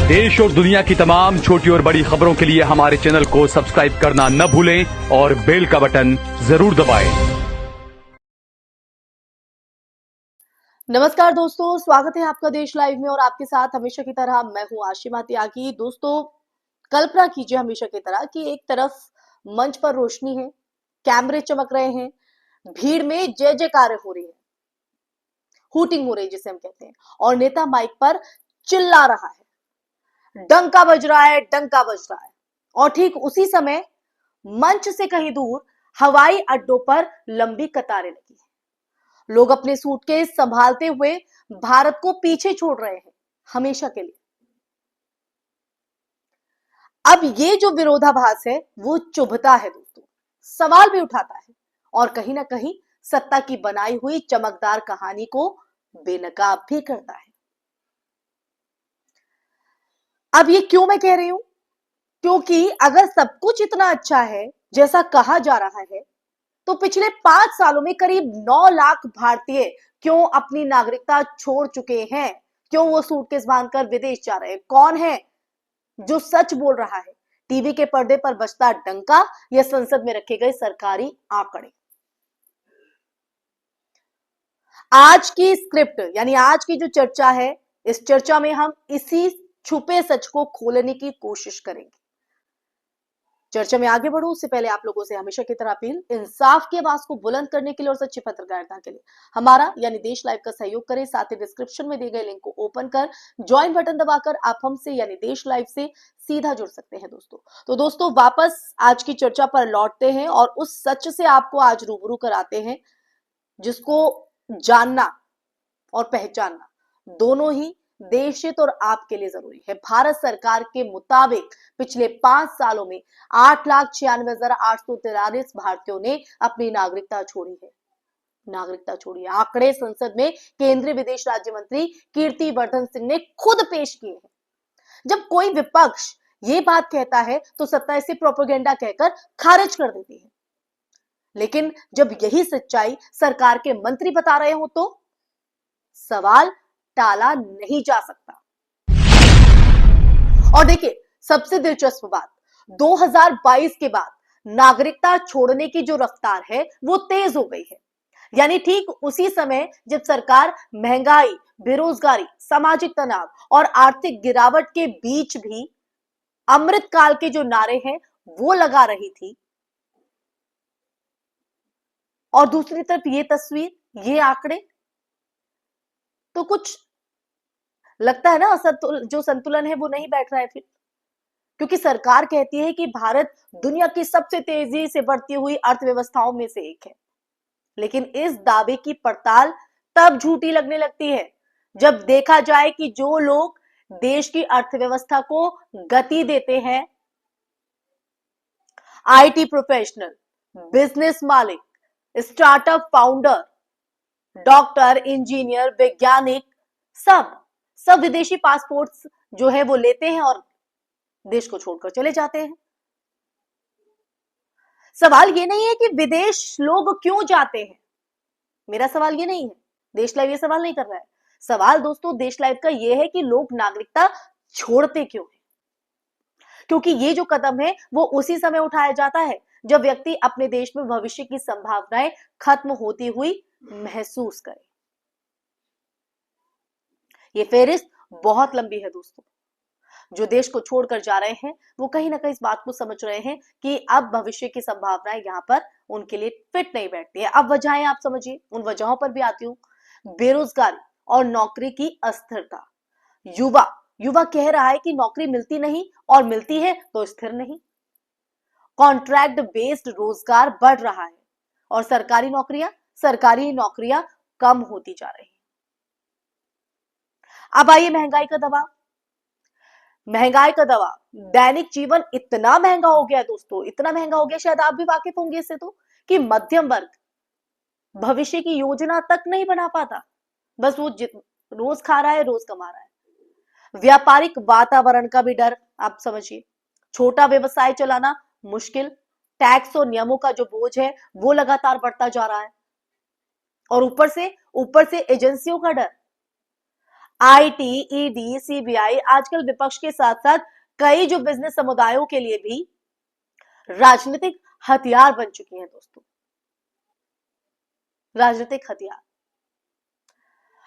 देश और दुनिया की तमाम छोटी और बड़ी खबरों के लिए हमारे चैनल को सब्सक्राइब करना न भूलें और बेल का बटन जरूर दबाएं। नमस्कार दोस्तों, स्वागत है आपका देश लाइव में और आपके साथ हमेशा की तरह मैं हूं आशिमा त्यागी। दोस्तों, कल्पना कीजिए हमेशा की तरह कि एक तरफ मंच पर रोशनी है, कैमरे चमक रहे हैं, भीड़ में जय जयकारें हो रही है, हूटिंग हो रही है जिसे हम कहते हैं, और नेता माइक पर चिल्ला रहा है, डंका बज रहा है, डंका बज रहा है। और ठीक उसी समय मंच से कहीं दूर हवाई अड्डों पर लंबी कतारें लगी है। लोग अपने सूटकेस संभालते हुए भारत को पीछे छोड़ रहे हैं, हमेशा के लिए। अब ये जो विरोधाभास है वो चुभता है दोस्तों, सवाल भी उठाता है और कहीं ना कहीं सत्ता की बनाई हुई चमकदार कहानी को बेनकाब भी करता है। अब ये क्यों मैं कह रही हूं? क्योंकि अगर सब कुछ इतना अच्छा है जैसा कहा जा रहा है, तो पिछले 5 सालों में करीब 9 लाख भारतीय क्यों अपनी नागरिकता छोड़ चुके हैं? क्यों वो सूटकेस बांधकर विदेश जा रहे हैं? कौन है जो सच बोल रहा है? टीवी के पर्दे पर बजता डंका या संसद में रखे गए सरकारी आंकड़े? आज की स्क्रिप्ट यानी आज की जो चर्चा है, इस चर्चा में हम इसी छुपे सच को खोलने की कोशिश करेंगे। चर्चा में आगे बढ़ूं उससे पहले आप लोगों से हमेशा की तरह अपील, इंसाफ की आवाज को बुलंद करने के लिए और सच्ची पत्रकारिता के लिए हमारा यानी देश लाइव का सहयोग करें। साथ ही डिस्क्रिप्शन में दिए गए लिंक को ओपन कर ज्वाइन बटन दबाकर आप हमसे यानी देश लाइव से सीधा जुड़ सकते हैं दोस्तों। तो दोस्तों, वापस आज की चर्चा पर लौटते हैं और उस सच से आपको आज रूबरू कराते हैं जिसको जानना और पहचानना दोनों ही देश हित और आपके लिए जरूरी है। भारत सरकार के मुताबिक पिछले 5 सालों में 8,96,843 भारतीयों ने अपनी नागरिकता छोड़ी है। नागरिकता छोड़ी है। आंकड़े संसद में केंद्रीय विदेश राज्य मंत्री कीर्तिवर्धन सिंह ने खुद पेश किए हैं। जब कोई विपक्ष ये बात कहता है तो सत्ता इसे प्रोपेगेंडा कहकर खारिज कर देती है, लेकिन जब यही सच्चाई सरकार के मंत्री बता रहे हो तो सवाल टाला नहीं जा सकता। और देखिए, सबसे दिलचस्प बात, 2022 के बाद नागरिकता छोड़ने की जो रफ्तार है वो तेज हो गई है। यानी ठीक उसी समय जब सरकार महंगाई, बेरोजगारी, सामाजिक तनाव और आर्थिक गिरावट के बीच भी अमृतकाल के जो नारे हैं वो लगा रही थी, और दूसरी तरफ ये तस्वीर, ये आंकड़े, तो कुछ लगता है ना जो संतुलन है वो नहीं बैठ रहा है फिर। क्योंकि सरकार कहती है कि भारत दुनिया की सबसे तेजी से बढ़ती हुई अर्थव्यवस्थाओं में से एक है, लेकिन इस दावे की पड़ताल तब झूठी लगने लगती है जब देखा जाए कि जो लोग देश की अर्थव्यवस्था को गति देते हैं, आईटी प्रोफेशनल, बिजनेस मालिक, स्टार्टअप फाउंडर, डॉक्टर, इंजीनियर, वैज्ञानिक, सब विदेशी पासपोर्ट्स जो है वो लेते हैं और देश को छोड़कर चले जाते हैं। सवाल ये नहीं है कि विदेश लोग क्यों जाते हैं, मेरा सवाल ये नहीं है, देश लाइव ये सवाल नहीं कर रहा है। सवाल दोस्तों देश लाइव का ये है कि लोग नागरिकता छोड़ते क्यों हैं? क्योंकि ये जो कदम है वो उसी समय उठाया जाता है जब व्यक्ति अपने देश में भविष्य की संभावनाएं खत्म होती हुई महसूस करे। ये फेहरिस्त बहुत लंबी है दोस्तों। जो देश को छोड़कर जा रहे हैं वो कहीं ना कहीं इस बात को समझ रहे हैं कि अब भविष्य की संभावनाएं यहाँ पर उनके लिए फिट नहीं बैठती है। अब वजहें आप समझिए, उन वजहों पर भी आती हूँ। बेरोजगारी और नौकरी की अस्थिरता। युवा कह रहा है कि नौकरी मिलती नहीं और मिलती है तो स्थिर नहीं। कॉन्ट्रैक्ट बेस्ड रोजगार बढ़ रहा है और सरकारी नौकरियां कम होती जा रही है। अब आइए महंगाई का दबाव। दैनिक जीवन इतना महंगा हो गया दोस्तों, इतना महंगा हो गया, शायद आप भी वाकिफ होंगे इससे तो, कि मध्यम वर्ग भविष्य की योजना तक नहीं बना पाता। बस वो रोज खा रहा है, रोज कमा रहा है। व्यापारिक वातावरण का भी डर, आप समझिए। छोटा व्यवसाय चलाना मुश्किल। टैक्स और नियमों का जो बोझ है वो लगातार बढ़ता जा रहा है, और ऊपर से एजेंसियों का डर। आईटी, ईडी, सीबीआई आजकल विपक्ष के साथ साथ कई जो बिजनेस समुदायों के लिए भी राजनीतिक हथियार बन चुकी हैं दोस्तों, राजनीतिक हथियार।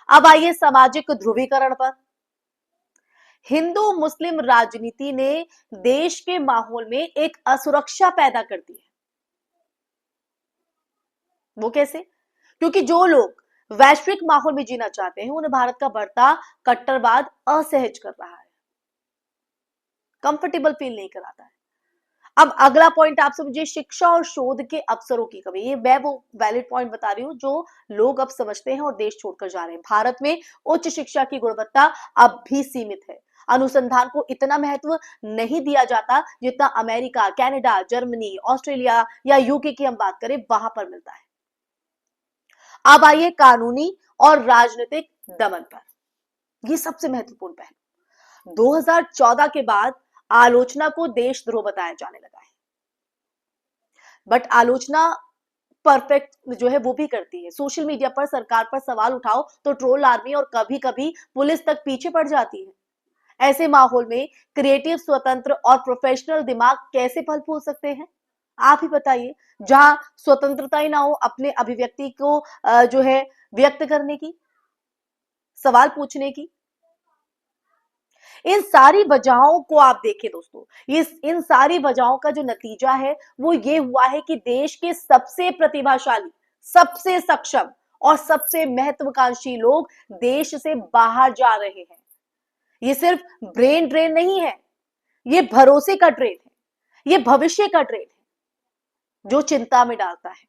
अब आइए सामाजिक ध्रुवीकरण पर। हिंदू मुस्लिम राजनीति ने देश के माहौल में एक असुरक्षा पैदा कर दी है। वो कैसे? क्योंकि जो लोग वैश्विक माहौल में जीना चाहते हैं उन्हें भारत का बढ़ता कट्टरवाद असहज कर रहा है, कंफर्टेबल फील नहीं कराता है। अब अगला पॉइंट आपसे मुझे शिक्षा और शोध के अवसरों की कमी। ये मैं वो वैलिड पॉइंट बता रही हूं जो लोग अब समझते हैं और देश छोड़कर जा रहे हैं। भारत में उच्च शिक्षा की गुणवत्ता अब भी सीमित है। अनुसंधान को इतना महत्व नहीं दिया जाता जितना अमेरिका, कनाडा, जर्मनी, ऑस्ट्रेलिया या यूके की हम बात करें वहां पर मिलता है। अब आइए कानूनी और राजनीतिक दमन पर। यह सबसे महत्वपूर्ण पहलू। 2014 के बाद आलोचना को देशद्रोह बताया जाने लगा है, बट आलोचना परफेक्ट जो है वो भी करती है। सोशल मीडिया पर सरकार पर सवाल उठाओ तो ट्रोल आर्मी और कभी कभी पुलिस तक पीछे पड़ जाती है। ऐसे माहौल में क्रिएटिव, स्वतंत्र और प्रोफेशनल दिमाग कैसे फल फूल सकते हैं? आप ही बताइए। जहां स्वतंत्रता ही ना हो अपने अभिव्यक्ति को जो है व्यक्त करने की, सवाल पूछने की। इन सारी वजहों को आप देखें दोस्तों, इन सारी वजहों का जो नतीजा है वो ये हुआ है कि देश के सबसे प्रतिभाशाली, सबसे सक्षम और सबसे महत्वाकांक्षी लोग देश से बाहर जा रहे हैं। ये सिर्फ ब्रेन ड्रेन नहीं है, ये भरोसे का ड्रेन है, ये भविष्य का ड्रेन है जो चिंता में डालता है।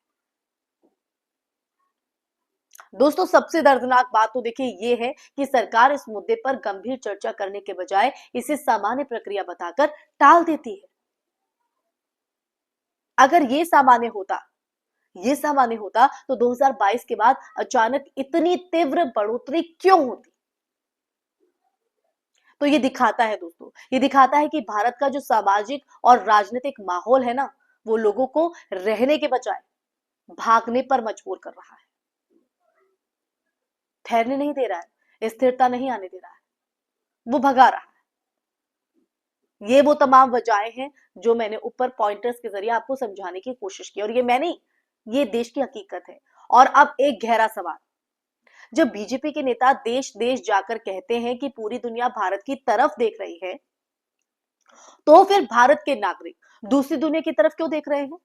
दोस्तों सबसे दर्दनाक बात तो देखिए ये है कि सरकार इस मुद्दे पर गंभीर चर्चा करने के बजाय इसे सामान्य प्रक्रिया बताकर टाल देती है। अगर ये सामान्य होता तो 2022 के बाद अचानक इतनी तीव्र बढ़ोतरी क्यों होती? तो ये दिखाता है दोस्तों, ये दिखाता है कि भारत का जो सामाजिक और राजनीतिक माहौल है ना, वो लोगों को रहने के बजाय भागने पर मजबूर कर रहा है, ठहरने नहीं दे रहा है, स्थिरता नहीं आने दे रहा है, वो भगा रहा है। ये वो तमाम वजहें हैं जो मैंने ऊपर पॉइंटर्स के जरिए आपको समझाने की कोशिश की, और ये मैं नहीं, ये देश की हकीकत है। और अब एक गहरा सवाल, जब बीजेपी के नेता देश देश जाकर कहते हैं कि पूरी दुनिया भारत की तरफ देख रही है, तो फिर भारत के नागरिक दूसरी दुनिया की तरफ क्यों देख रहे हैं?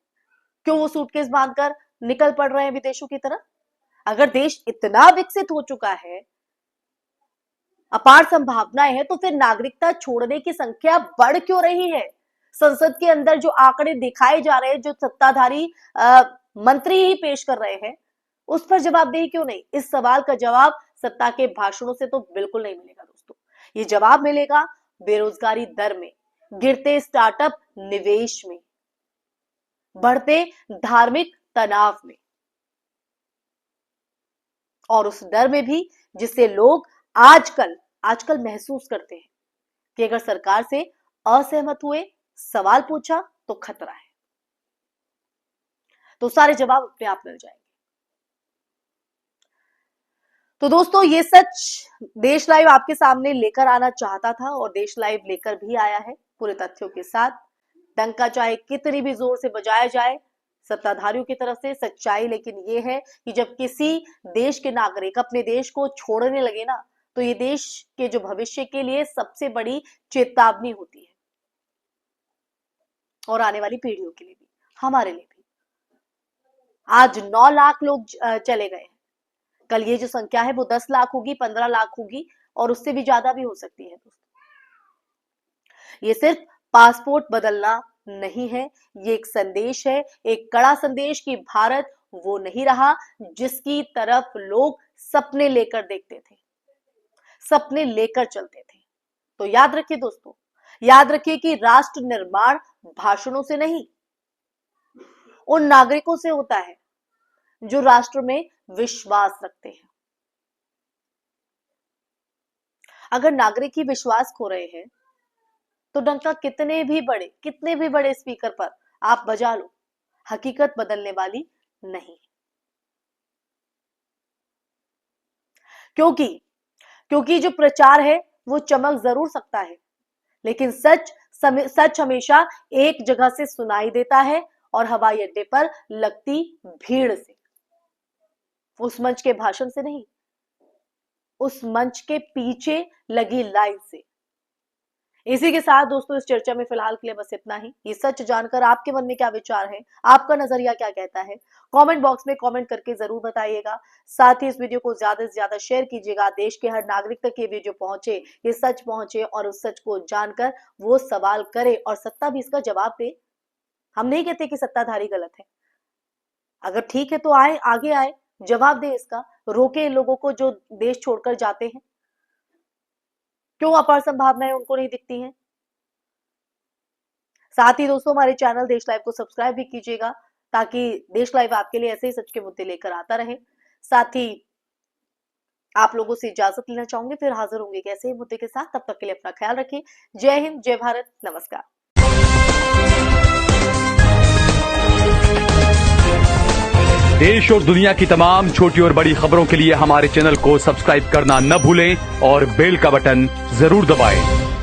क्यों वो सूटकेस बांधकर निकल पड़ रहे हैं विदेशों की तरफ? अगर देश इतना विकसित हो चुका है, अपार संभावनाएं हैं, तो फिर नागरिकता छोड़ने की संख्या बढ़ क्यों रही है? संसद के अंदर जो आंकड़े दिखाए जा रहे हैं, जो सत्ताधारी मंत्री ही पेश कर रहे हैं, उस पर जवाबदेही क्यों नहीं? इस सवाल का जवाब सत्ता के भाषणों से तो बिल्कुल नहीं मिलेगा दोस्तों। ये जवाब मिलेगा बेरोजगारी दर में, गिरते स्टार्टअप निवेश में, बढ़ते धार्मिक तनाव में, और उस डर में भी जिससे लोग आजकल महसूस करते हैं कि अगर सरकार से असहमत हुए, सवाल पूछा तो खतरा है। तो सारे जवाब अपने आप मिल जाएंगे। तो दोस्तों ये सच देश लाइव आपके सामने लेकर आना चाहता था, और देश लाइव लेकर भी आया है पूरे तथ्यों के साथ। डंका चाहे कितनी भी जोर से बजाया जाए सत्ताधारियों की तरफ से, सच्चाई लेकिन ये है कि जब किसी देश के नागरिक अपने देश को छोड़ने लगे ना, तो ये देश के जो भविष्य के लिए सबसे बड़ी चेतावनी होती है, और आने वाली पीढ़ियों के लिए भी, हमारे लिए भी। आज 9 लाख लोग चले गए हैं, कल ये जो संख्या है वो 10 लाख होगी, 15 लाख होगी, और उससे भी ज्यादा भी हो सकती है दोस्तों। ये सिर्फ पासपोर्ट बदलना नहीं है, ये एक संदेश है, एक कड़ा संदेश कि भारत वो नहीं रहा जिसकी तरफ लोग सपने लेकर देखते थे, सपने लेकर चलते थे। तो याद रखिए दोस्तों, याद रखिए कि राष्ट्र निर्माण भाषणों से नहीं, उन नागरिकों से होता है जो राष्ट्र में विश्वास रखते हैं। अगर नागरिक ही विश्वास खो रहे हैं तो डंका कितने भी बड़े स्पीकर पर आप बजा लो, हकीकत बदलने वाली नहीं। क्योंकि क्योंकि जो प्रचार है वो चमक जरूर सकता है, लेकिन सच हमेशा एक जगह से सुनाई देता है और हवाई अड्डे पर लगती भीड़ से, उस मंच के भाषण से नहीं, उस मंच के पीछे लगी लाइन से। इसी के साथ दोस्तों इस चर्चा में फिलहाल के लिए बस इतना ही। ये सच जानकर आपके मन में क्या विचार है, आपका नजरिया क्या कहता है, कमेंट बॉक्स में कमेंट करके जरूर बताइएगा। साथ ही इस वीडियो को ज्यादा से ज्यादा शेयर कीजिएगा, देश के हर नागरिक तक ये वीडियो पहुंचे, ये सच पहुंचे और उस सच को जानकर वो सवाल करे और सत्ता भी इसका जवाब दे। हम नहीं कहते कि सत्ताधारी गलत है, अगर ठीक है तो आए, आगे आए, जवाब दे इसका, रोके लोगों को जो देश छोड़कर जाते हैं। क्यों अपार संभावनाएं उनको नहीं दिखती हैं? साथ ही दोस्तों हमारे चैनल देश लाइव को सब्सक्राइब भी कीजिएगा, ताकि देश लाइव आपके लिए ऐसे ही सच के मुद्दे लेकर आता रहे। साथ ही आप लोगों से इजाजत लेना चाहूंगी, फिर हाजिर होंगे एक ऐसे ही मुद्दे के साथ। तब तक के लिए अपना ख्याल रखिए। जय हिंद, जय भारत, नमस्कार। देश और दुनिया की तमाम छोटी और बड़ी खबरों के लिए हमारे चैनल को सब्सक्राइब करना न भूलें और बेल का बटन जरूर दबाएं।